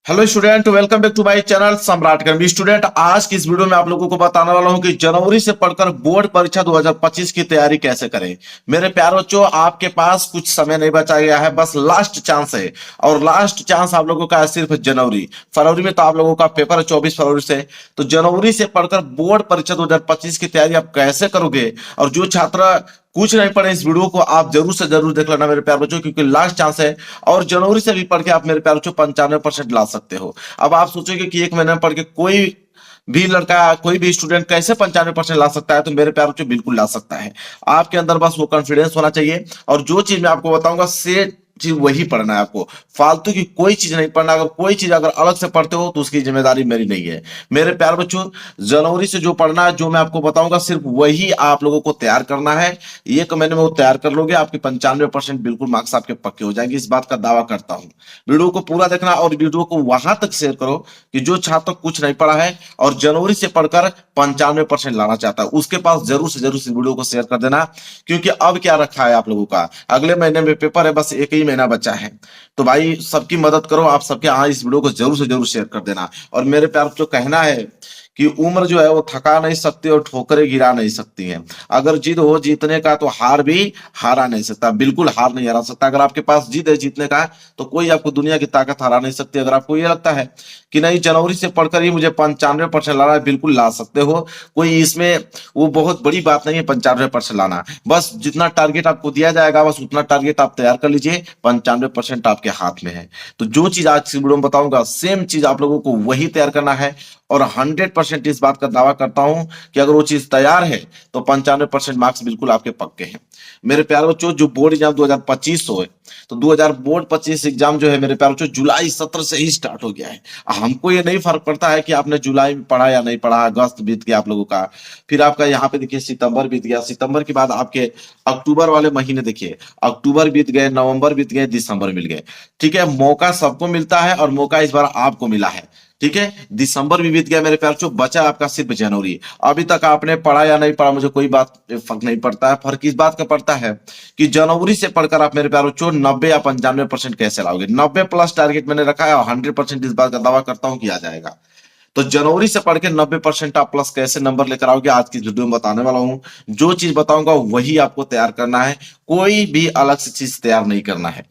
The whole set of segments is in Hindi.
Hello student, welcome back to my channel Samrat Academy. Student, आज की इस वीडियो में आप लोगों को बताने वाला हूं कि जनवरी से पढ़कर बोर्ड परीक्षा 2025 की तैयारी कैसे करें। मेरे प्यारे बच्चों, आपके पास कुछ समय नहीं बचा गया है, बस लास्ट चांस है। और लास्ट चांस आप लोगों का है सिर्फ जनवरी। फरवरी में तो आप लोगों का पेपर है 24 फरवरी से। तो जनवरी से पढ़कर बोर्ड परीक्षा 2025 की तैयारी आप कैसे करोगे। और जो छात्र कुछ नहीं पढ़े, इस वीडियो को आप जरूर से जरूर देख लेना मेरे प्यारे बच्चों, क्योंकि लास्ट चांस है। और जनवरी से भी पढ़ के आप मेरे प्यारे बच्चों 95% ला सकते हो। अब आप सोचोगे कि एक महीने में पढ़ के कोई भी लड़का, कोई भी स्टूडेंट कैसे 95% ला सकता है, तो मेरे प्यारे बच्चों बिल्कुल ला सकता है। आपके अंदर बस वो कॉन्फिडेंस होना चाहिए। और जो चीज मैं आपको बताऊंगा से चीज वही पढ़ना है आपको। फालतू की कोई चीज नहीं पढ़ना। अगर कोई चीज अगर अलग से पढ़ते हो तो उसकी जिम्मेदारी मेरी नहीं है। मेरे प्यारे बच्चों, जनवरी से जो पढ़ना है, जो मैं आपको बताऊंगा, सिर्फ वही आप लोगों को तैयार करना है। एक महीने में वो तैयार कर लोगे, आपके 95% बिल्कुल मार्क्स आपके पक्के हो जाएंगे। इस बात का दावा करता हूं। वीडियो को पूरा देखना और वीडियो को वहां तक शेयर करो कि जो छात्र कुछ नहीं पढ़ा है और जनवरी से पढ़कर 95% लाना चाहता है, उसके पास जरूर से जरूर इस वीडियो को शेयर कर देना। क्योंकि अब क्या रखा है आप लोगों का, अगले महीने में पेपर है, बस एक ही महीना बचा है। तो भाई सबकी मदद करो, आप सबके यहाँ इस वीडियो को जरूर से जरूर शेयर कर देना। और मेरे प्यार जो कहना है कि उम्र जो है वो थका नहीं सकती और ठोकरें गिरा नहीं सकती हैं। अगर जिद हो जीतने का तो हार भी हरा नहीं सकता, बिल्कुल हार नहीं हरा सकता। अगर आपके पास जिद है जीतने का तो कोई आपको दुनिया की ताकत हरा नहीं सकती। अगर आपको ये लगता है कि नहीं जनवरी से पढ़कर ही मुझे 95% लाना है, बिल्कुल ला सकते हो। कोई इसमें वो बहुत बड़ी बात नहीं है 95% लाना। बस जितना टारगेट आपको दिया जाएगा बस उतना टारगेट आप तैयार कर लीजिए, 95% आपके हाथ में है। तो जो चीज आज की वीडियो में बताऊंगा सेम चीज आप लोगों को वही तैयार करना है। और 100% इस बात का दावा करता हूं कि अगर वो चीज तैयार है तो 95% मार्क्स बिल्कुल आपके पक्के हैं। मेरे प्यारे बच्चों, जो बोर्ड एग्जाम 2025 हो है, तो 2000 बोर्ड 25 एग्जाम जो है मेरे प्यारे बच्चों जुलाई 17 से ही स्टार्ट हो गया है। हमको ये नहीं फर्क पड़ता है कि आपने जुलाई में पढ़ा या नहीं पढ़ा, अगस्त बीत गया आप लोगों का। फिर आपका यहाँ पे देखिए सितंबर बीत गया, सितंबर के बाद आपके अक्टूबर वाले महीने देखिए, अक्टूबर बीत गए, नवंबर बीत गए, दिसंबर मिल गए। ठीक है, मौका सबको मिलता है और मौका इस बार आपको मिला है। ठीक है, दिसंबर भी बीत गया मेरे प्यार चो, बचा आपका सिर्फ जनवरी। अभी तक आपने पढ़ा या नहीं पढ़ा मुझे कोई बात फर्क नहीं पड़ता है। फर्क इस बात का पड़ता है कि जनवरी से पढ़कर आप मेरे प्यारो चो 90 या 95% कैसे लाओगे। 90 प्लस टारगेट मैंने रखा है और 100% इस बात का दावा करता हूं कि आ जाएगा। तो जनवरी से पढ़ के 90% आप प्लस कैसे नंबर लेकर आओगे, आज की वीडियो में बताने वाला हूं। जो चीज बताऊंगा वही आपको तैयार करना है, कोई भी अलग से चीज तैयार नहीं करना है।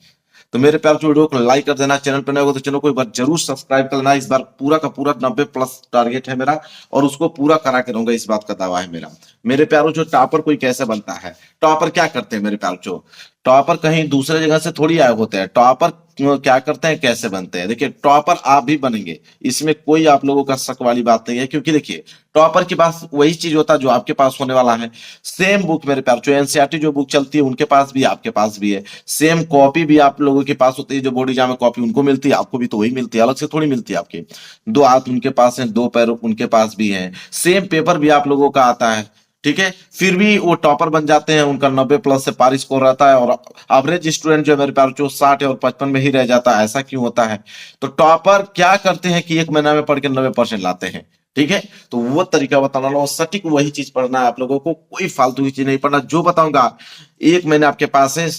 तो मेरे प्यार वीडियो को लाइक कर देना, चैनल पर नए हो तो चैनल को एक बार जरूर सब्सक्राइब कर लेना। इस बार पूरा का पूरा 90 प्लस टारगेट है मेरा और उसको पूरा करा के रहूंगा, इस बात का दावा है मेरा। मेरे प्यारों, जो टॉपर कोई कैसे बनता है, टॉपर क्या करते हैं मेरे प्यारों जो, टॉपर कहीं दूसरे जगह से थोड़ी आए होते हैं। टॉपर क्या करते हैं, कैसे बनते हैं, देखिए टॉपर आप भी बनेंगे, इसमें कोई आप लोगों का शक वाली बात नहीं है। क्योंकि देखिए टॉपर के पास वही चीज होता है जो आपके पास होने वाला है। सेम बुक मेरे प्यार, जो एनसीईआरटी जो बुक चलती है उनके पास भी आपके पास भी है। सेम कॉपी भी आप लोगों के पास होती है, जो बोर्ड एग्जाम में कॉपी उनको मिलती है, आपको भी तो वही मिलती है, अलग से थोड़ी मिलती है। आपके दो हाथ उनके पास है, दो पैर उनके पास भी है, सेम पेपर भी आप लोगों का आता है। ठीक है, फिर भी वो टॉपर बन जाते हैं, उनका 90 प्लस से पार स्कोर रहता है और एवरेज स्टूडेंट जो है मेरे प्यार जो 60 और 55 में ही रह जाता है। ऐसा क्यों होता है? तो टॉपर क्या करते हैं कि एक महीना में पढ़ के 90% लाते हैं। ठीक है, तो वो तरीका बताना लो, सटीक वही चीज पढ़ना है आप लोगों को, कोई फालतू की चीज नहीं पढ़ना। जो बताऊंगा एक महीने आपके पास है,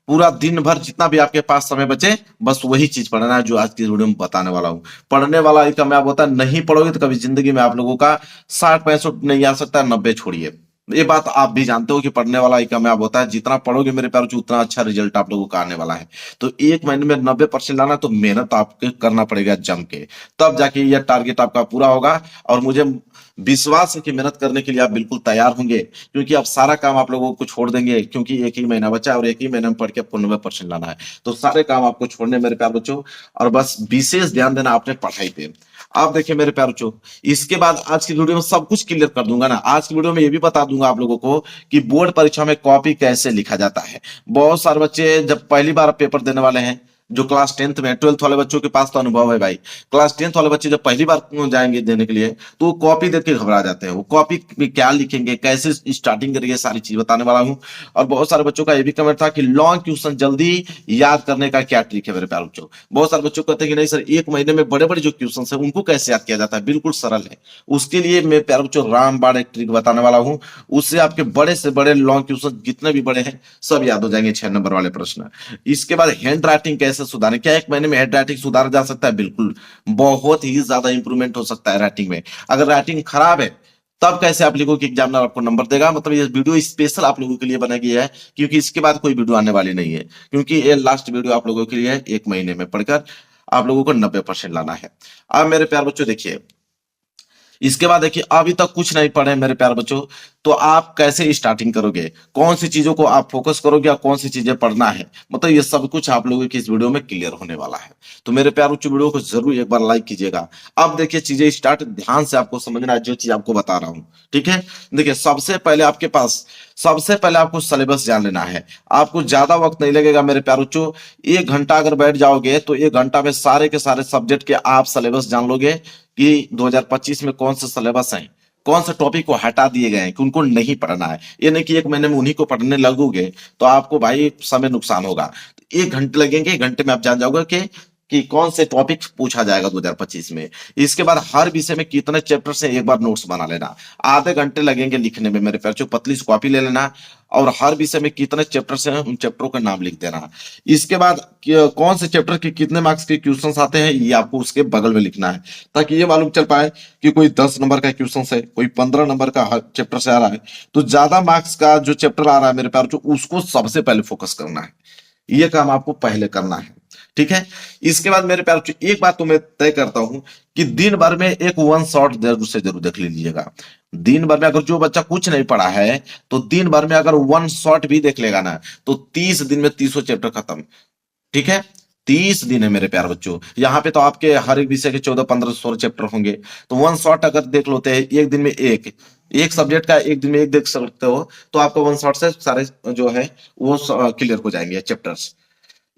पूरा दिन भर जितना भी आपके पास समय बचे बस वही चीज पढ़ना है जो आज की वीडियो में बताने वाला हूँ। पढ़ने वाला एक कामयाब होता है, नहीं पढ़ोगे तो कभी जिंदगी में आप लोगों का 60-65 नहीं आ सकता, 90 छोड़िए। ये बात आप भी जानते हो कि पढ़ने वाला ही कामयाब होता है। जितना पढ़ोगे मेरे प्यार उतना अच्छा रिजल्ट आप लोगों का आने वाला है। तो एक महीने में 90% लाना, तो मेहनत आपको करना पड़ेगा जम के, तब जाके यह टारगेट आपका पूरा होगा। और मुझे विश्वास है कि मेहनत करने के लिए आप बिल्कुल तैयार होंगे, क्योंकि अब सारा काम आप लोगों को छोड़ देंगे, क्योंकि एक ही महीना बचा है और एक ही महीने में पढ़ के आपको 90% लाना है। तो सारे काम आपको छोड़ने मेरे प्यार बच्चों, और बस विशेष ध्यान देना आपने पढ़ाई पे। आप देखिए मेरे प्यार बच्चों, इसके बाद आज की वीडियो में सब कुछ क्लियर कर दूंगा ना। आज की वीडियो में ये भी बता दूंगा आप लोगों को कि बोर्ड परीक्षा में कॉपी कैसे लिखा जाता है। बहुत सारे बच्चे जब पहली बार पेपर देने वाले हैं, जो क्लास 10th में, 12th वाले बच्चों के पास तो अनुभव है भाई। क्लास 10th वाले बच्चे जब पहली बार जाएंगे देने के लिए तो वो कॉपी देख के घबरा जाते हैं। वो कॉपी में क्या लिखेंगे, कैसे स्टार्टिंग करेंगे, सारी चीज बताने वाला हूँ। और बहुत सारे बच्चों का ये भी कमेंट था कि लॉन्ग क्वेश्चन जल्दी याद करने का क्या ट्रिक है मेरे प्यारे बच्चों। बहुत सारे बच्चों कहते हैं कि नहीं सर, एक महीने में बड़े बड़े जो क्वेश्चन है उनको कैसे याद किया जाता है। बिल्कुल सरल है, उसके लिए मैं प्यारे बच्चों रामबाण एक ट्रिक बताने वाला हूँ। उससे आपके बड़े से बड़े लॉन्ग क्वेश्चन जितने भी बड़े हैं सब याद हो जाएंगे, 6 नंबर वाले प्रश्न। इसके बाद हैंड राइटिंग कैसे कैसे सुधारें, क्या एक महीने में हेड राइटिंग सुधारा जा सकता है? बिल्कुल, बहुत ही ज्यादा इंप्रूवमेंट हो सकता है राइटिंग में। अगर राइटिंग खराब है तब कैसे आप लिखो कि एग्जामिनर आपको नंबर देगा? मतलब ये वीडियो स्पेशल आप लोगों के लिए बनाई गई है, क्योंकि इसके बाद कोई वीडियो आने वाली नहीं है, क्योंकि ये लास्ट वीडियो आप लोगों के लिए है। एक महीने में पढ़कर आप लोगों को 90% लाना है। अब मेरे प्यार बच्चों देखिए, इसके बाद देखिए, अभी तक कुछ नहीं पढ़े मेरे प्यार बच्चों, तो आप कैसे स्टार्टिंग करोगे? कौन सी चीजों को आप फोकस करोगे या कौन सी चीजें पढ़ना है? मतलब ये सब कुछ आप लोगों की इस वीडियो में क्लियर होने वाला है। तो मेरे प्यार बच्चों, वीडियो को जरूर एक बार लाइक कीजिएगा। अब देखिए चीजें स्टार्ट, ध्यान से आपको समझना है जो चीज आपको बता रहा हूं, ठीक है? देखिए, सबसे पहले आपको सिलेबस जान लेना है। आपको ज्यादा वक्त नहीं लगेगा मेरे प्यार बच्चों, 1 घंटा अगर बैठ जाओगे तो 1 घंटा में सारे के सारे सब्जेक्ट के आप सिलेबस जान लोगे कि 2025 में कौन से सिलेबस हैं, कौन से टॉपिक को हटा दिए गए हैं कि उनको नहीं पढ़ना है। ये नहीं कि 1 महीने में उन्हीं को पढ़ने लगोगे तो आपको भाई समय नुकसान होगा। 1 घंटे लगेंगे, 1 घंटे में आप जान जाओगे कि कौन से टॉपिक पूछा जाएगा 2025 में। इसके बाद हर विषय में कितने चैप्टर से एक बार नोट्स बना लेना। आधे घंटे लगेंगे लिखने में मेरे प्यारे, पतली सी कॉपी ले लेना और हर विषय में कितने चैप्टर से हैं उन चैप्टरों का नाम लिख देना। इसके बाद कौन से चैप्टर के कितने मार्क्स के क्वेश्चंस आते हैं ये आपको उसके बगल में लिखना है, ताकि ये मालूम चल पाए कि कोई 10 नंबर का क्वेश्चन है, कोई 15 नंबर का हर चैप्टर से आ रहा है, तो ज्यादा मार्क्स का जो चैप्टर आ रहा है मेरे प्यार, जो उसको सबसे पहले फोकस करना है। ये काम आपको पहले करना है, ठीक है? इसके बाद मेरे प्यार, एक बात तो मैं तय करता हूं कि दिन भर में एक 1 शॉट जरूर से जरूर देख लीजिएगा। दिन भर में अगर जो बच्चा कुछ नहीं पढ़ा है तो दिन भर में अगर 1 शॉट भी देख लेगा ना तो 30 दिन में 30 चैप्टर खत्म, ठीक है? 30 दिन है मेरे प्यार बच्चों। यहाँ पे तो आपके हर एक विषय के 14, 15, 16 चैप्टर होंगे, तो 1 शॉट अगर देख लोते हैं एक दिन में एक सब्जेक्ट का एक दिन में एक देख सकते हो, तो आपको 1 शॉट से सारे जो है वो क्लियर हो जाएंगे चैप्टर्स।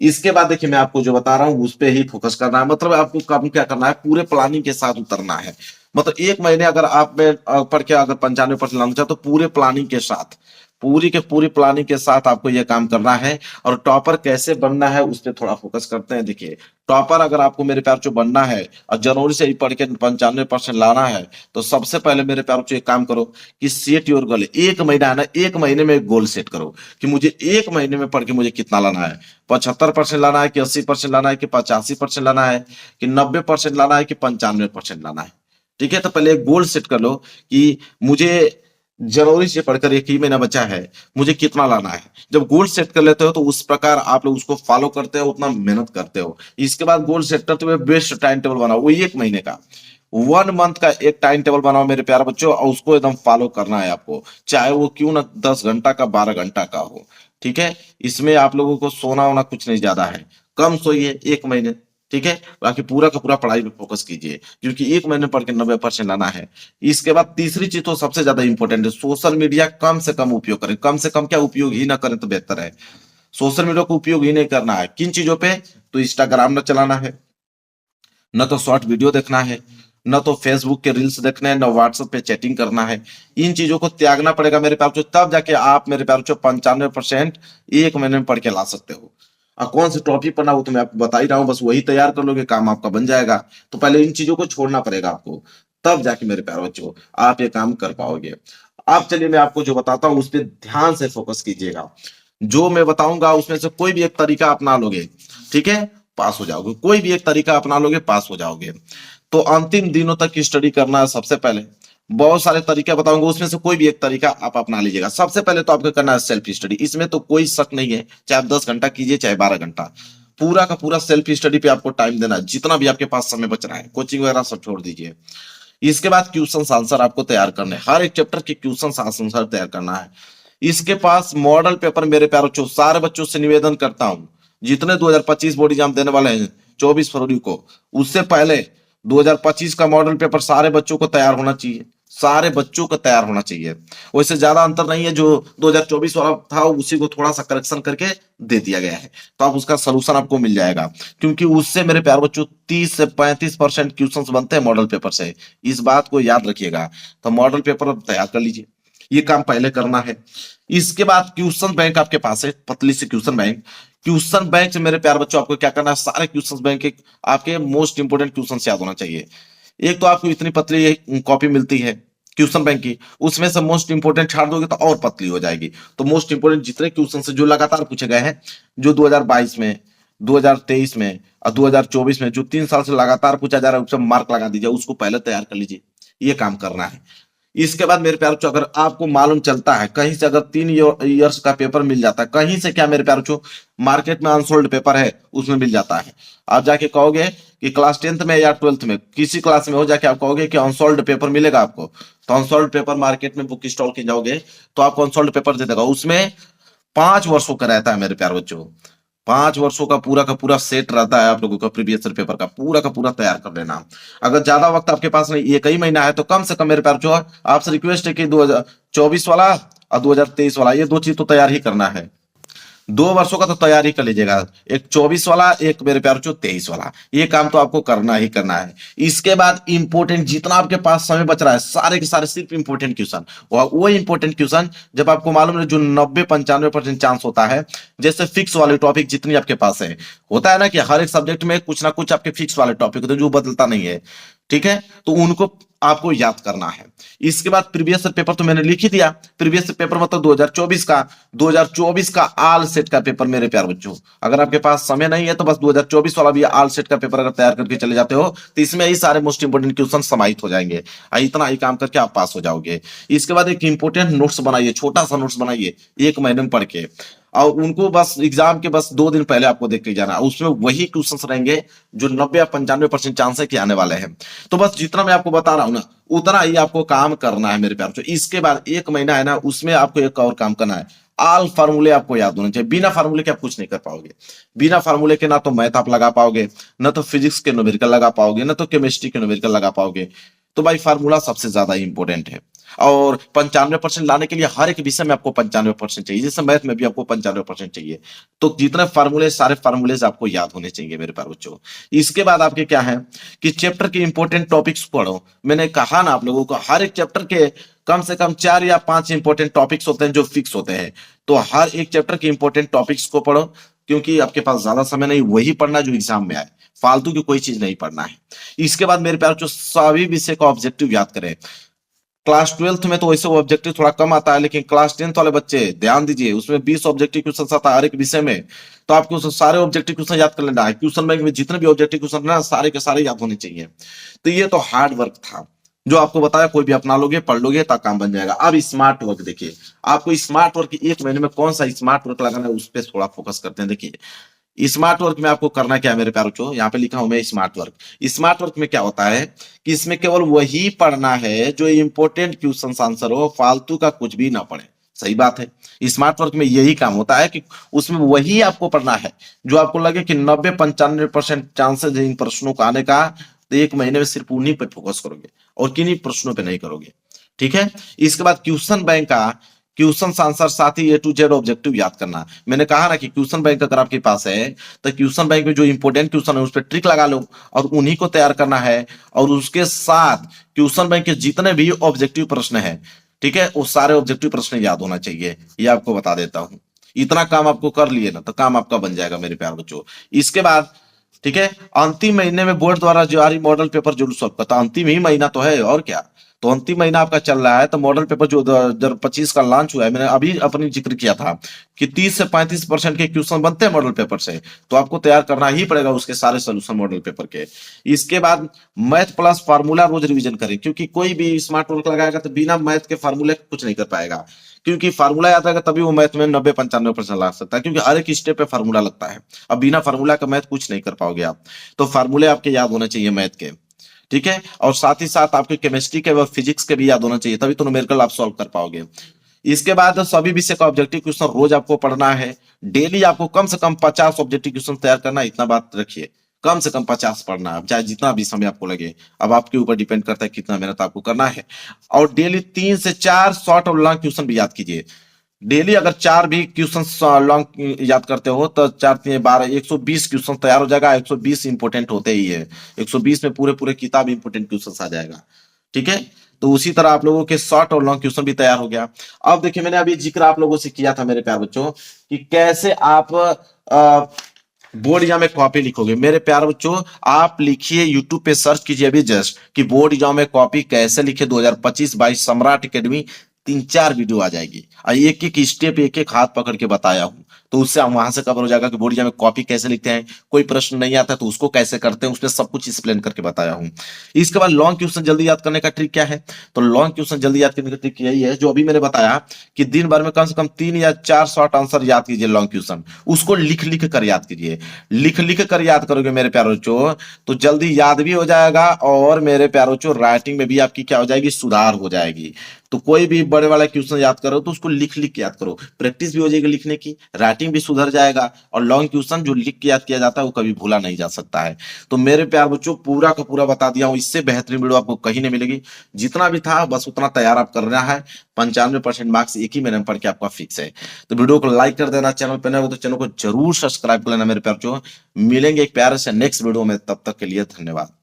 इसके बाद देखिए, मैं आपको जो बता रहा हूँ उस पे ही फोकस करना है। मतलब आपको काम क्या करना है, पूरे प्लानिंग के साथ उतरना है। मतलब 1 महीने अगर आप में पढ़ के अगर 95% लाना चाहते तो पूरे प्लानिंग के साथ, पूरी के पूरी प्लानिंग के साथ आपको यह काम करना है। और टॉपर कैसे बनना है उस पर थोड़ा फोकस करते हैं। देखिए, टॉपर अगर आपको मेरे प्यार जो बनना है और जनवरी से ही पढ़ के 95% लाना है, तो सबसे पहले मेरे प्यार एक काम करो कि सेट योर गोल। 1 महीना है ना, 1 महीने में एक गोल सेट करो कि मुझे 1 महीने में पढ़ के मुझे कितना लाना है। 75% लाना है कि 80% लाना है कि 85% लाना है कि 90% लाना है कि 95% लाना है, ठीक है? तो पहले एक गोल सेट कर लो कि मुझे जनवरी से पढ़कर 1 ही महीना बचा है, मुझे कितना लाना है। जब गोल सेट कर लेते हो तो उस प्रकार आप लोग उसको फॉलो करते हो, उतना मेहनत करते हो। इसके बाद गोल सेट करते हुए बेस्ट टाइम टेबल बनाओ, वो 1 महीने का, 1 मंथ का एक टाइम टेबल बनाओ मेरे प्यारे बच्चों, और उसको एकदम फॉलो करना है आपको, चाहे वो क्यों ना 10 घंटा का 12 घंटा का हो, ठीक है? इसमें आप लोगों को सोना होना कुछ नहीं ज्यादा है, कम सोइए 1 महीने, ठीक है? बाकी पूरा का पूरा पढ़ाई पे फोकस कीजिए, क्योंकि 1 महीने पढ़ के 90% लाना है। इसके बाद तीसरी चीज तो सबसे ज्यादा इंपॉर्टेंट है, सोशल मीडिया कम से कम उपयोग करें। कम से कम क्या, उपयोग ही ना करें तो बेहतर है। सोशल मीडिया को उपयोग ही नहीं करना है। किन चीजों पे? तो इंस्टाग्राम न चलाना है, न तो शॉर्ट वीडियो देखना है, न तो फेसबुक के रील्स देखने हैं, न व्हाट्सएप पे चैटिंग करना है। इन चीजों को त्यागना पड़ेगा मेरे प्यार, तब जाके आप मेरे प्यार 95% 1 महीने में पढ़ के ला सकते हो। और कौन से टॉपिक पढ़ना वो तो मैं आपको बता ही रहा हूँ, बस वही तैयार कर लोगे, काम आपका बन जाएगा। तो पहले इन चीजों को छोड़ना पड़ेगा आपको, तब जाके मेरे प्यार बच्चों आप ये काम कर पाओगे। अब चलिए मैं आपको जो बताता हूँ उस पर ध्यान से फोकस कीजिएगा। जो मैं बताऊंगा उसमें से कोई भी एक तरीका अपना लोगे, ठीक है, पास हो जाओगे। कोई भी एक तरीका अपना लोगे, पास हो जाओगे। तो अंतिम दिनों तक स्टडी करना है। सबसे पहले बहुत सारे तरीके बताऊंगा, उसमें से कोई भी एक तरीका आप अपना लीजिएगा। सबसे पहले तो आपको करना है सेल्फ स्टडी, इसमें तो कोई शक नहीं है। चाहे आप 10 घंटा कीजिए, चाहे 12 घंटा, पूरा का पूरा सेल्फ स्टडी पे आपको टाइम देना है, जितना भी आपके पास समय बच रहा है। कोचिंग वगैरह सब छोड़ दीजिए। इसके बाद क्वेश्चन आंसर आपको तैयार करने हैं, हर एक चैप्टर के क्वेश्चन आंसर तैयार करना है। इसके पास मॉडल पेपर मेरे प्यारे बच्चों, सारे बच्चों से निवेदन करता हूं, जितने 2025 बोर्ड एग्जाम देने वाले हैं 24 फरवरी को, उससे पहले 2025 का मॉडल पेपर सारे बच्चों को तैयार होना चाहिए। सारे बच्चों को तैयार होना चाहिए। वैसे ज्यादा अंतर नहीं है, जो 2024 वाला था उसी को थोड़ा सा करेक्शन करके दे दिया गया है, तो आप उसका सोल्यूशन आपको मिल जाएगा। क्योंकि उससे मेरे प्यारे बच्चों 30 से 35% क्वेश्चंस बनते हैं मॉडल पेपर से, इस बात को याद रखिएगा। तो मॉडल पेपर आप तैयार कर लीजिए, ये काम पहले करना है। इसके बाद क्वेश्चन बैंक आपके पास है, पतली सी क्वेश्चन बैंक। क्वेश्चन बैंक से मेरे प्यारे बच्चों आपको क्या करना है, सारे क्वेश्चन बैंक के आपके मोस्ट इंपोर्टेंट क्वेश्चन याद होना चाहिए। एक तो आपको इतनी पतली कॉपी मिलती है क्वेश्चन बैंक की, उसमें से मोस्ट इंपोर्टेंट छाड़ दोगे तो और पतली हो जाएगी। तो मोस्ट इंपोर्टेंट जितने क्वेश्चन से जो लगातार पूछे गए हैं, जो 2022 में 2023 में और 2024 में, जो 3 साल से लगातार पूछा जा रहा है उससे मार्क लगा दीजिए, उसको पहले तैयार कर लीजिए। ये काम करना है। इसके बाद मेरे प्यारे बच्चों, अगर आपको मालूम चलता है कहीं से, अगर 3 ईयर्स का पेपर मिल जाता है कहीं से, क्या मेरे प्यारे बच्चों, मार्केट में अनसोल्ड पेपर है उसमें मिल जाता है, आप जाके कहोगे कि क्लास 10th में या 12th में किसी क्लास में हो, जाके आप कहोगे कि अनसोल्ड पेपर मिलेगा आपको, तो अनसोल्ड पेपर मार्केट में बुक स्टॉल के जाओगे तो आपको अनसोल्ड पेपर दे देगा। उसमें 5 वर्षों का रहता है मेरे प्यारे बच्चों, 5 वर्षों का पूरा सेट रहता है आप लोगों का, प्रीवियस ईयर पेपर का पूरा तैयार कर लेना। अगर ज्यादा वक्त आपके पास नहीं, एक ही महीना है, तो कम से कम मेरे प्यारे बच्चों आपसे रिक्वेस्ट है कि 2024 वाला और 2023 वाला, ये 2 चीज तो तैयार ही करना है। 2 वर्षों का तो तैयारी कर लीजिएगा, एक 24 वाला, एक मेरे प्यार चो 23 वाला, ये काम तो आपको करना ही करना है। इसके बाद इंपोर्टेंट जितना आपके पास समय बच रहा है, सारे के सारे सिर्फ इंपोर्टेंट क्वेश्चन, वो इंपोर्टेंट क्वेश्चन जब आपको मालूम है जो 90-95% चांस होता है, जैसे फिक्स वाले टॉपिक जितनी आपके पास है, होता है ना कि हर एक सब्जेक्ट में कुछ ना कुछ आपके फिक्स वाले टॉपिक होते हैं जो बदलता नहीं है, ठीक है, तो उनको आपको याद करना है। इसके बाद प्रीवियस पेपर तो मैंने लिख ही दिया, प्रीवियस पेपर मतलब 2024 का आल सेट का पेपर मेरे प्यार बच्चों। अगर आपके पास समय नहीं है तो बस 2024 वाला भी आल सेट का पेपर अगर तैयार करके चले जाते हो तो इसमें ही सारे मोस्ट इंपोर्टेंट क्वेश्चन समाहित हो जाएंगे, इतना ही काम करके आप पास हो जाओगे। इसके बाद एक इंपोर्टेंट नोट्स बनाइए, छोटा सा नोट्स बनाइए, 1 महीने में पढ़ के, और उनको बस एग्जाम के बस 2 दिन पहले आपको देख के जाना, उसमें वही क्वेश्चंस रहेंगे जो 90 या 95% चांस है कि आने वाले हैं। तो बस जितना मैं आपको बता रहा हूं ना उतना ही आपको काम करना है मेरे प्यार बच्चों। इसके बाद 1 महीना है ना, उसमें आपको एक और काम करना है, ऑल फार्मूले आपको याद होने चाहिए। बिना फार्मूले के आप कुछ नहीं कर पाओगे, बिना फार्मूले के ना तो मैथ आप लगा पाओगे, ना तो फिजिक्स के न्यूमेरिकल लगा पाओगे, ना तो केमिस्ट्री के न्यूमेरिकल लगा पाओगे। तो भाई फार्मूला सबसे ज्यादा इंपॉर्टेंट है, और 95% लाने के लिए हर एक विषय में आपको 95% चाहिए, जैसे मैथ में भी आपको 95% चाहिए। तो जितने फार्मूले, सारे फार्मूले आपको याद होने चाहिए मेरे प्यारे बच्चों। इसके बाद आपके क्या है कि चैप्टर के इंपॉर्टेंट टॉपिक्स पढ़ो। मैंने कहा ना आप लोगों को, हर एक चैप्टर के कम से कम 4 या 5 इंपॉर्टेंट टॉपिक्स होते हैं जो फिक्स होते हैं, तो हर एक चैप्टर के इंपॉर्टेंट टॉपिक्स को पढ़ो, क्योंकि आपके पास ज्यादा समय नहीं, वही पढ़ना जो एग्जाम में आए, फालतू की कोई चीज नहीं पढ़ना है। इसके बाद मेरे प्यारे बच्चों सभी विषय का ऑब्जेक्टिव याद करें। क्लास 12th में तो वैसे वो ऑब्जेक्टिव थोड़ा कम आता है, लेकिन क्लास 10th वाले बच्चे ध्यान दीजिए, उसमें 20 ऑब्जेक्टिव क्वेश्चन आता है हर एक विषय में, तो आपको उस सारे ऑब्जेक्टिव क्वेश्चन याद कर लेना है। क्वेश्चन बैंक में जितने भी ऑब्जेक्टिव क्वेश्चन ना, सारे के सारे याद होने चाहिए। तो ये तो हार्ड वर्क था जो आपको बताया, कोई भी अपना लोगे, पढ़ लोगे तो काम बन जाएगा। अब स्मार्ट वर्क देखिए, आपको स्मार्ट वर्क 1 महीने में कौन सा स्मार्ट वर्क लगाना है उस पर थोड़ा फोकस करते हैं। देखिए स्मार्ट वर्क में आपको करना क्या है मेरे प्यारों को, यहाँ पे लिखा हूं मैं स्मार्ट वर्क। स्मार्ट वर्क में क्या होता है कि इसमें केवल वही पढ़ना है जो इंपॉर्टेंट क्वेश्चन आंसर हो, फालतू का कुछ भी ना पढ़े। सही बात है, स्मार्ट वर्क में यही काम होता है कि उसमें वही आपको पढ़ना है जो आपको लगे कि 90-95% चांसेस है इन प्रश्नों को आने का, तो 1 महीने में सिर्फ उन्हीं पर फोकस करोगे और किन्हीं प्रश्नों पर नहीं करोगे, ठीक है। इसके बाद क्वेश्चन बैंक का क्वेश्चन आंसर साथ ही A to Z ऑब्जेक्टिव याद करना। मैंने कहा ना कि क्वेश्चन बैंक अगर आपके पास है तो क्वेश्चन बैंक में जो इंपॉर्टेंट क्वेश्चन है उस पर ट्रिक लगा लो और उन्हीं को तैयार करना है, और उसके साथ क्वेश्चन बैंक के जितने भी ऑब्जेक्टिव प्रश्न है, ठीक है, वो सारे ऑब्जेक्टिव प्रश्न याद होना चाहिए। ये आपको बता देता हूं, इतना काम आपको कर लिए ना तो काम आपका बन जाएगा मेरे प्यारे बच्चों। इसके बाद ठीक है, अंतिम महीने में बोर्ड द्वारा जारी मॉडल पेपर जरूर सॉल्व करता, अंतिम ही महीना तो है और क्या। तो अंतिम महीना आपका चल रहा है, तो मॉडल पेपर जो 2025 का लॉन्च हुआ है, मैंने अभी अपनी जिक्र किया था कि 30 से 35% के क्वेश्चन बनते हैं मॉडल पेपर से, तो आपको तैयार करना ही पड़ेगा उसके सारे सोल्यूशन मॉडल पेपर के। इसके बाद मैथ प्लस फार्मूला रोज रिवीजन करें, क्योंकि कोई भी स्मार्ट वर्क लगाएगा तो बिना मैथ के फार्मूले कुछ नहीं कर पाएगा, क्योंकि फार्मूला याद रहेगा तभी वो मैथ में 90-95% ला सकता है, क्योंकि हर एक स्टेप पे फार्मूला लगता है। अब बिना फार्मूला का मैथ कुछ नहीं कर पाओगे आप, तो फार्मूले आपके याद होने चाहिए मैथ के, ठीक है, और साथ ही साथ आपके केमिस्ट्री के व फिजिक्स के भी याद होना चाहिए, तभी तो न्यूमेरिकल आप सॉल्व कर पाओगे। इसके बाद सभी विषय का ऑब्जेक्टिव क्वेश्चन रोज आपको पढ़ना है, डेली आपको कम से कम 50 ऑब्जेक्टिव क्वेश्चन तैयार करना है, इतना बात रखिए, कम से कम 50 पढ़ना है, चाहे जितना भी समय आपको लगे, अब आपके ऊपर डिपेंड करता है कितना मेहनत आपको करना है। और डेली 3 से 4 शॉर्ट और लॉन्ग क्वेश्चन भी याद कीजिए। डेली अगर 4 भी क्वेश्चन लॉन्ग याद करते हो तो 4×3=12, 120 क्वेश्चन तैयार हो जाएगा। 120 इंपोर्टेंट होते ही है, 120 में पूरे पूरे किताब इंपोर्टेंट क्वेश्चन आ जाएगा, ठीक है। तो उसी तरह आप लोगों के शॉर्ट और लॉन्ग क्वेश्चन भी तैयार हो गया। अब देखिए मैंने अभी जिक्र आप लोगों से किया था मेरे प्यारे बच्चों कि कैसे आप बोर्ड एग्जाम में कॉपी लिखोगे। मेरे प्यारे बच्चों आप लिखिए, यूट्यूब पे सर्च कीजिए अभी जस्ट कि बोर्ड एग्जाम में कॉपी कैसे लिखे 2025 सम्राट एकेडमी, 3-4 वीडियो आ जाएगी और एक एक स्टेप, एक एक हाथ पकड़ के बताया हूं। तो उससे हम वहां से कवर हो जाएगा कि बोर्ड एग्जाम में कॉपी कैसे लिखते हैं, कोई प्रश्न नहीं आता तो उसको कैसे करते हैं, उसमें सब कुछ एक्सप्लेन करके बताया हूँ। इसके बाद लॉन्ग क्वेश्चन जल्दी याद करने का ट्रिक क्या है? तो लॉन्ग क्वेश्चन जल्दी याद करने का ट्रिक यही है जो अभी मैंने बताया कि दिन भर में कम से कम 3 या 4 शॉर्ट आंसर याद कीजिए लॉन्ग क्वेश्चन, उसको लिख लिख कर याद कीजिए। लिख लिख कर याद करोगे मेरे प्यारो बच्चों तो जल्दी याद भी हो जाएगा, और मेरे प्यारो बच्चों राइटिंग में भी आपकी क्या हो जाएगी, सुधार हो जाएगी। तो कोई भी बड़े वाला क्वेश्चन याद करो तो उसको लिख लिख के याद करो, प्रैक्टिस भी हो जाएगी लिखने की, राइटिंग भी सुधर जाएगा, और लॉन्ग क्वेश्चन जो लिख के याद किया जाता है वो कभी भूला नहीं जा सकता है। तो मेरे प्यार बच्चों पूरा का पूरा बता दिया हूँ, इससे बेहतरीन वीडियो आपको कहीं नहीं मिलेगी। जितना भी था बस उतना तैयार आप करना है। 95% मार्क्स एक ही महीने में पढ़ के आपका फिक्स है। तो वीडियो को लाइक कर देना, चैनल पर नए हो तो चैनल को जरूर सब्सक्राइब कर लेना मेरे प्यार बच्चों। मिलेंगे एक प्यारे से नेक्स्ट वीडियो में, तब तक के लिए धन्यवाद।